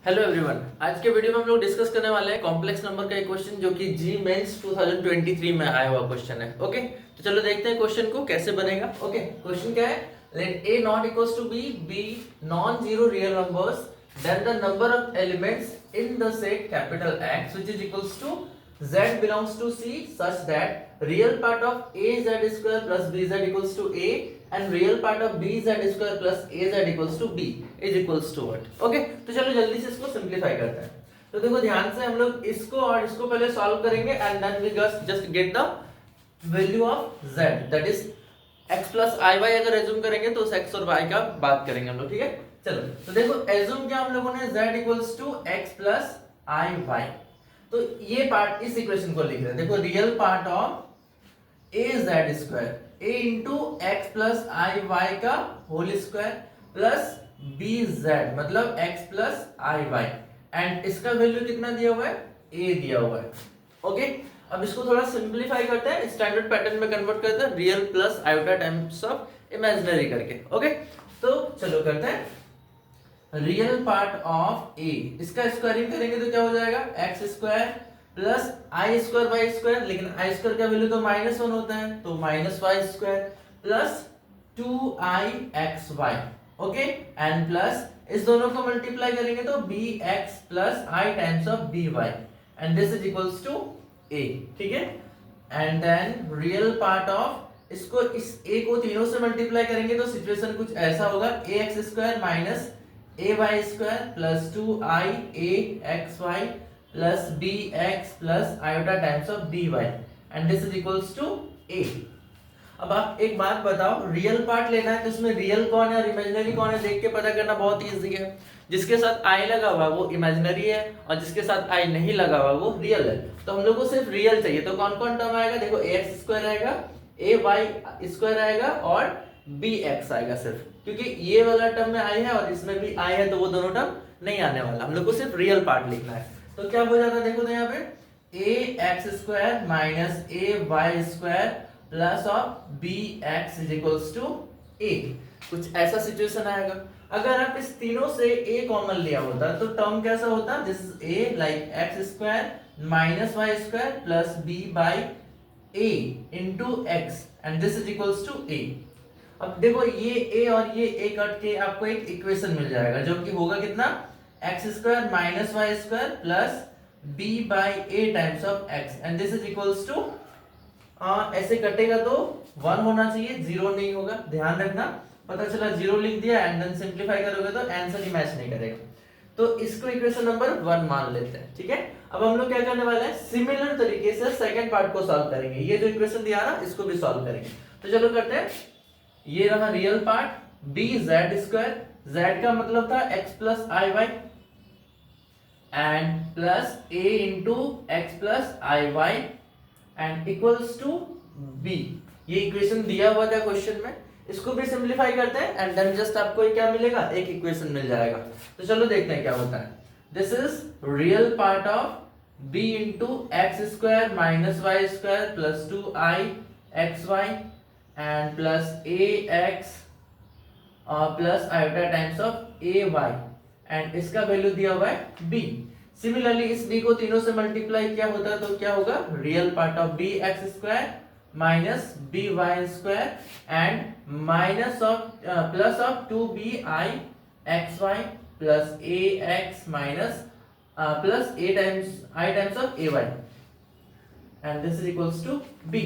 Hello everyone, आज के video में हम लोग डिस्कस करने वाले हैं कॉम्प्लेक्स नंबर का एक क्वेश्चन जो कि जी मेंस 2023 में आया हुआ क्वेश्चन है। ओके, तो चलो देखते हैं क्वेश्चन को कैसे बनेगा। ओके, क्वेश्चन क्या है? Let a not equals to b non zero real numbers then the number of elements in the set capital X which is equals to z belongs to C such that real part of a z square plus b z equals to a and real part of b z square plus a z equals to b is equals to what? Okay, तो चलो जल्दी से इसको simplify करते हैं। तो देखो ध्यान से हम लोग इसको और इसको पहले सॉल्व करेंगे and then we just get the value of z that is x plus i y. अगर एज्यूम करेंगे तो उस x और y का बात करेंगे हम लोग, ठीक है। चलो तो देखो एज्यूम किया हम लोगों ने z equals to x plus i y. तो ये पार्ट इस इक्वेशन को लिख रहे हैं। देखो real part of a z square a into x plus i y का whole square plus b z मतलब x plus i y and इसका वैल्यू कितना दिया हुआ है? ए दिया हुआ है। ओके, अब इसको थोड़ा सिंप्लीफाई करते हैं, स्टैंडर्ड पैटर्न में कन्वर्ट करते हैं, real plus iota times of imaginary करके। ओके, तो चलो करते हैं रियल पार्ट ऑफ ए, इसका स्क्वायरिंग करेंगे तो क्या हो जाएगा? एक्स स्क्वायर प्लस आई स्क्वायर वाई स्क्वायर, लेकिन आई स्क्वायर का वैल्यू तो -1 होता है तो minus y square plus 2i x y. Okay, and plus इस दोनों को मल्टीप्लाई करेंगे तो b x plus i times of b y and this is equals to a, ठीक है। And then real part of इसको इस ए को तीनों से मल्टीप्लाई करेंगे तो सिचुएशन कुछ ऐसा होगा, a x square minus a y square plus 2i a x y plus b x plus iota times of b y and this is equals to a। अब आप एक बात बताओ, रियल पार्ट लेना है तो इसमें रियल कौन है और इमेजिनरी कौन है देख के पता करना बहुत इजी है। जिसके साथ i लगा हुआ वो इमेजिनरी है और जिसके साथ i नहीं लगा हुआ वो रियल है। तो हम लोग को सिर्फ रियल चाहिए, तो कौन कौन टर्म आएगा? देखो ax स्क्वायर आएगा, ay स्क्वायर आएगा और bx आएगा सिर्फ, क्योंकि ये वाला टर्म में आई है और इसमें भी आई है तो वो दोनों टर्म नहीं आने वाला। हम लोग को सिर्फ रियल पार्ट लिखना है। तो क्या हो जाता है देखो, तो यहाँ पे a x square minus a y square plus of b x is equals to a, कुछ ऐसा सिचुएशन आएगा। अगर आप इस तीनों से ए कॉमन लिया होता तो टर्म कैसा होता? This is a like x square minus y square plus b by a into x and this is equals to a. अब देखो ये a और ये a कट के आपको एक इक्वेशन मिल जाएगा जो कि होगा कितना? X square minus y square plus b by a times of x and this is equals to, ऐसे कटेगा तो 1 होना चाहिए, 0 नहीं होगा, ध्यान रखना। पता चला 0 लिख दिया एंड देन सिंप्लीफाई करोगे तो आंसर ही मैच नहीं करेगा। तो इसको इक्वेशन नंबर 1 मान लेते हैं, ठीक है। अब हम लोग क्या करने वाले हैं, सिमिलर तरीके से सेकंड पार्ट को सॉल्व करेंगे। ये जो इक्वेशन दिया ना इसको भी सॉल्व करेंगे। तो चलो करते हैं। ये रहा real part b z square, z का मतलब था x plus i y and plus a into x plus i y and equals to b। ये इक्वेशन दिया हुआ था क्वेश्चन में, इसको भी सिंप्लीफाई करते हैं एंड देन जस्ट आपको क्या मिलेगा? एक इक्वेशन मिल जाएगा। तो चलो देखते हैं क्या होता है। This is real part of b into x square minus y square plus 2i x y and plus ax plus iota times of ay and इसका वैल्यू दिया हुआ है b। सिमिलरली इस b को तीनों से मल्टीप्लाई किया होता तो क्या होगा? Real part of b x square minus b y square and minus of plus of 2b i x y plus a x minus plus a times i times of a y and this is equals to b।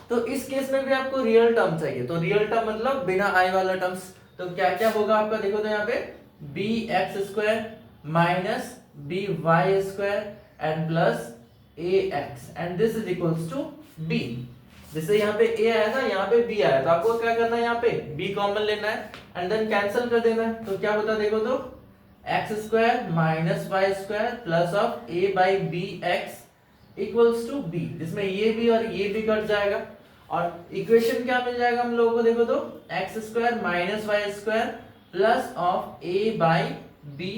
तो इस case में भी आपको real term चाहिए, तो real term मतलब बिना आई वाला टर्म्स। तो क्या क्या होगा आपका? देखो तो यहाँ पे b x square minus b y square and plus a x and this is equals to b. जैसे यहाँ पे ए आया था, यहाँ पे बी आया, तो आपको क्या करना है? यहाँ पे बी कॉमन लेना है एंड देन कैंसिल कर देना है। तो क्या होता है देखो तो x square minus y square plus of a by b x equals to b, जिसमें ये भी और ये भी कट जाएगा और इक्वेशन क्या मिल जाएगा हम लोगों को? देखो तो x square minus y square plus of a by b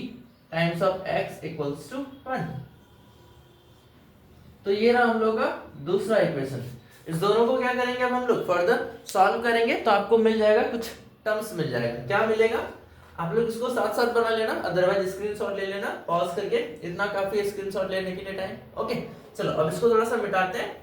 times of x equals to 1। तो ये रहा हम लोग का दूसरा इक्वेशन। इस दोनों को क्या करेंगे अब हम लोग फर्दर सॉल्व करेंगे तो आपको मिल जाएगा, कुछ टर्म्स मिल जाएगा। क्या मिलेगा? आप लोग इसको साथ साथ बना लेना, अदरवाइज स्क्रीनशॉट ले लेना पॉज करके, इतना काफी है स्क्रीनशॉट लेने के लिए टाइम। ओके चलो अब इसको थोड़ा सा मिटाते हैं।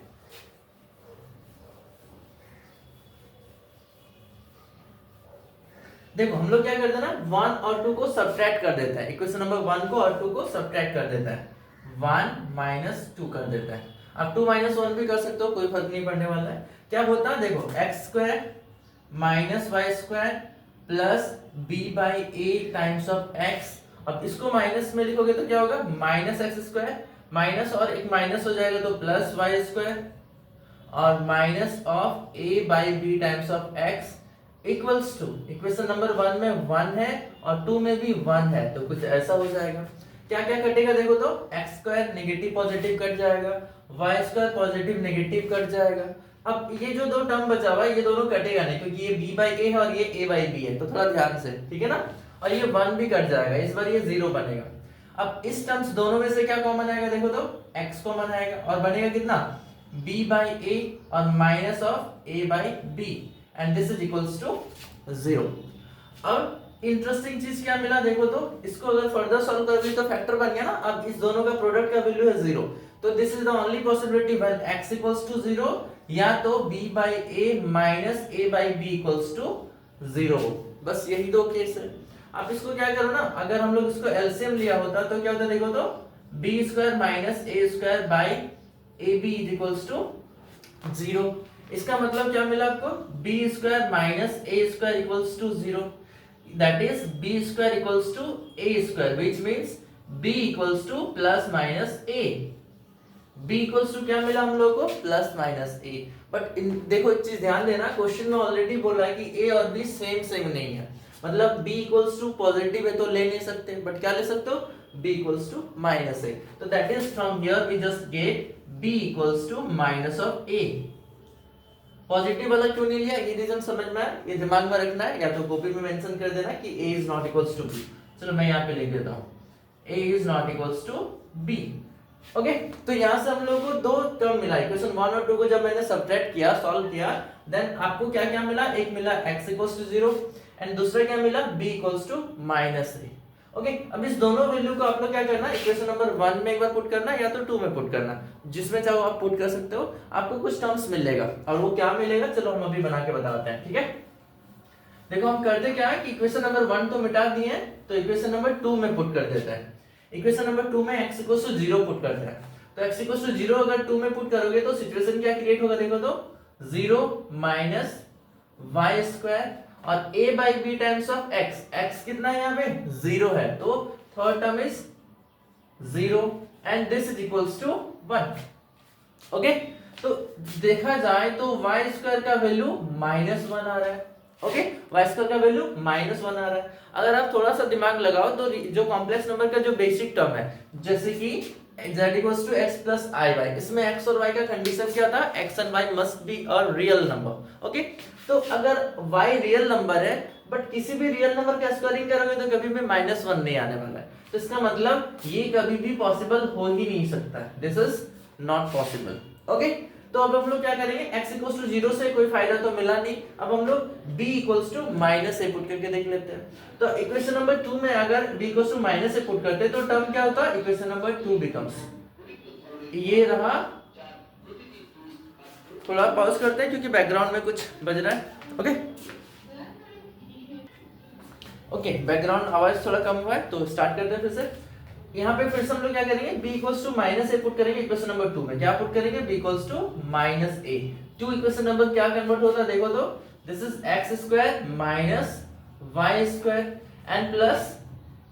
देखो हम लोग क्या करते हैं ना, 1 और 2 को सब्ट्रैक्ट कर देता है, इक्वेशन नंबर 1 को और 2 को सब्ट्रैक्ट कर देता है, 1 - 2 कर देता है। अब 2 - 1 भी कर सकते हो, कोई फर्क नहीं पड़ने वाला है। क्या होता है देखो, x² - y² plus b/a times of x। अब इसको माइनस में लिखोगे तो क्या होगा, -x², माइनस और एक माइनस हो जाएगा तो प्लस y² और minus of a/b times of x equals to, equation number 1 में 1 है और 2 में भी 1 है, तो कुछ ऐसा हो जाएगा। क्या क्या कटेगा देखो तो, x² नेगेटिव पॉजिटिव कट जाएगा, y² पॉजिटिव नेगेटिव कट जाएगा। अब ये जो दो टर्म बचा हुआ है ये दोनों कटेगा नहीं, क्योंकि ये b/a है और ये a/b है, तो थोड़ा ध्यान से, ठीक है ना। और ये 1 भी कट जाएगा, इस बार ये 0 बनेगा। अब इस टर्म्स दोनों में से क्या कॉमन आएगा देखो तो, x कॉमन आएगा और बनेगा कितना, b/a और minus of a/b and this is equals to 0। अब इंटरेस्टिंग चीज क्या मिला देखो तो, इसको अगर फर्दर सॉल्व कर दी तो फैक्टर बन गया ना। अब इस दोनों का प्रोडक्ट का वैल्यू है 0, तो this is the only possibility when x equals to 0 या तो b/a minus a/b equals to 0। बस यही दो केस है। आप इसको क्या करो ना, अगर हम लोग इसको एलसीएम लिया होता तो क्या होता देखो तो, b² minus a² by ab equals to 0। इसका मतलब क्या मिला आपको, b² minus a² equals to 0, that is b² equals to a², which means b equals to plus minus a। b equals to क्या मिला हम लोग को, प्लस माइनस a। बट देखो एक चीज ध्यान देना, क्वेश्चन में ऑलरेडी बोला है कि a और b सेम नहीं है, मतलब b इक्वल्स टू पॉजिटिव है तो ले नहीं सकते, बट क्या ले सकते हो, b equals to minus a। तो that is from here we just get b equals to minus of a। Positive वाला क्यों नहीं लिया, ये रीजन समझ में आया, ये दिमाग में रखना है, या तो कॉपी में मेंशन कर देना कि a is not equals to b। चलो मैं यहाँ पे लिख देता हूँ, a is not equals to b। Okay तो यहाँ से हम लोगों को दो टर्म मिला, इक्वेशन 1 और 2 को जब मैंने सब्ट्रैक्ट किया, सॉल्व किया, देन आपको क्या क्या मिला, एक मिला x इक्वल्स टू 0 एंड दूसरा क्या मिला, b equals to minus 3। Okay अब इस दोनों वैल्यू को आप लोग क्या करना, इक्वेशन नंबर 1 में एक बार पुट करना या तो 2 में पुट करना, जिसमें चाहो आप पुट कर सकते हो, आपको कुछ टर्म्स मिलेगा। और वो क्या मिलेगा चलो हम अभी बना के बताते हैं, ठीक है। देखो हम करते क्या है कि इक्वेशन नंबर 1 तो मिटा दिए हैं, तो इक्वेशन नंबर 2 में पुट कर देते हैं। इक्वेशन नंबर 2 में x इक्वल्स टू 0 पुट करते हैं, तो x इक्वल्स टू 0 अगर 2 में पुट करोगे तो सिचुएशन क्या क्रिएट होगा देखो तो, 0 माइनस y² और a/b times of x, x कितना है यहाँ पे 0 है, तो third term is 0 and this is equals to 1। Okay तो देखा जाए तो y² का वैल्यू -1 आ रहा है। ओके y² का वैल्यू -1 आ रहा है। अगर आप थोड़ा सा दिमाग लगाओ तो जो कॉम्प्लेक्स नंबर का जो बेसिक टर्म है, जैसे कि z equals to x plus iy, इसमें x और y का कंडीशन क्या था, x and y must be a real number. Okay तो अगर y रियल नंबर है बट किसी भी रियल नंबर का स्क्वायरिंग करोगे तो कभी भी -1 नहीं आने वाला है, तो इसका मतलब ये कभी भी पॉसिबल हो ही नहीं सकता, this is not possible. Okay तो अब हम लोग क्या करेंगे, x इक्वल्स टू 0 से कोई फायदा तो मिला नहीं, अब हम लोग b equals to minus a put करके देख लेते हैं। तो इक्वेशन नंबर 2 में अगर b equals to minus a put करते हैं तो टर्म क्या होता है, इक्वेशन नंबर 2 बिकम्स, ये रहा। थोड़ा पॉज करते हैं क्योंकि बैकग्राउंड में कुछ बज रहा है। ओके बैकग्राउंड आवाज थोड़ा कम हुआ है, तो स्टार्ट करते हैं फिर से। यहाँ पे फिर से हम लोग क्या करेंगे, b equals to minus a put करेंगे इक्वेशन नंबर 2 में, क्या पुट करेंगे, b equals to minus a। 2 equation number क्या कन्वर्ट होता है देखो तो, this is x² minus y² and plus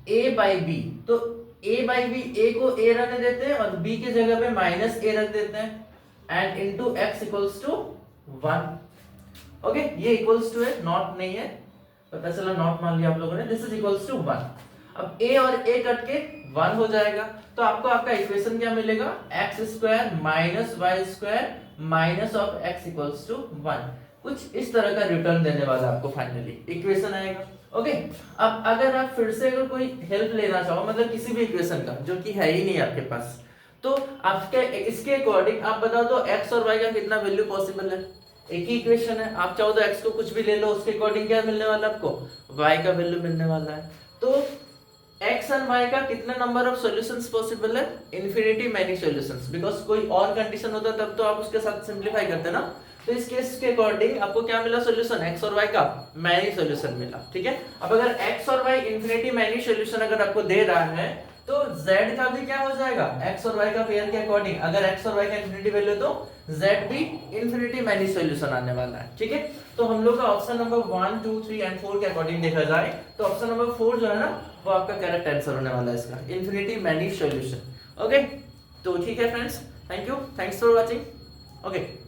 a/b। तो a/b, a को a रहने देते हैं और b की जगह पे माइनस a रख देते हैं and into x equals to 1। Okay ये इक्वल्स टू है, नॉट नहीं है, पता चला नॉट मान लिया आप लोगों ने, दिस इज इक्वल्स टू 1। अब a और a कट के 1 हो जाएगा, तो आपको आपका इक्वेशन क्या मिलेगा, x² minus y² minus of x equals to 1। कुछ इस तरह का रिटर्न देने वाला आपको फाइनली इक्वेशन आएगा। ओके अब अगर आप फिर से अगर कोई हेल्प लेना चाहो, मतलब किसी भी इक्वेशन का जो कि है ही नहीं आपके पास, तो आपके इसके अकॉर्डिंग आप बताओ तो x और y का कितना वैल्यू पॉसिबल है। एक ही इक्वेशन है, आप चाहो तो x को कुछ भी ले लो, उसके अकॉर्डिंग क्या मिलने वाला है आपको, y का वैल्यू मिलने वाला है। तो x और y का कितना नंबर ऑफ सॉल्यूशंस पॉसिबल है, इन्फिनिटी मैनी सॉल्यूशंस, बिकॉज कोई और कंडीशन होता तब तो आप उसके साथ सिंपलीफाई करते ना। तो इस केस के अकॉर्डिंग आपको क्या मिला सॉल्यूशन, x और y का मैनी सॉल्यूशन मिला, ठीक है। अब अगर x और y इन्फिनिटी मैनी सॉल्यूशन अगर आपको दे रहा है तो z का भी क्या हो जाएगा, x और y का पेयर के अकॉर्डिंग, अगर x और y का इन्फिनिटी वैल्यू तो z भी इन्फिनिटी मैनी सॉल्यूशन आने वाला है, ठीक है। तो हम लोग का ऑप्शन नंबर 1 2 3 एंड 4 के अकॉर्डिंग देखा जाए तो ऑप्शन नंबर 4 जो है ना वो आपका करेक्ट आंसर होने वाला है इसका, इन्फिनिटी मैनी सॉल्यूशन। ओके, तो ठीक है friends, thank you, thanks for watching. Okay.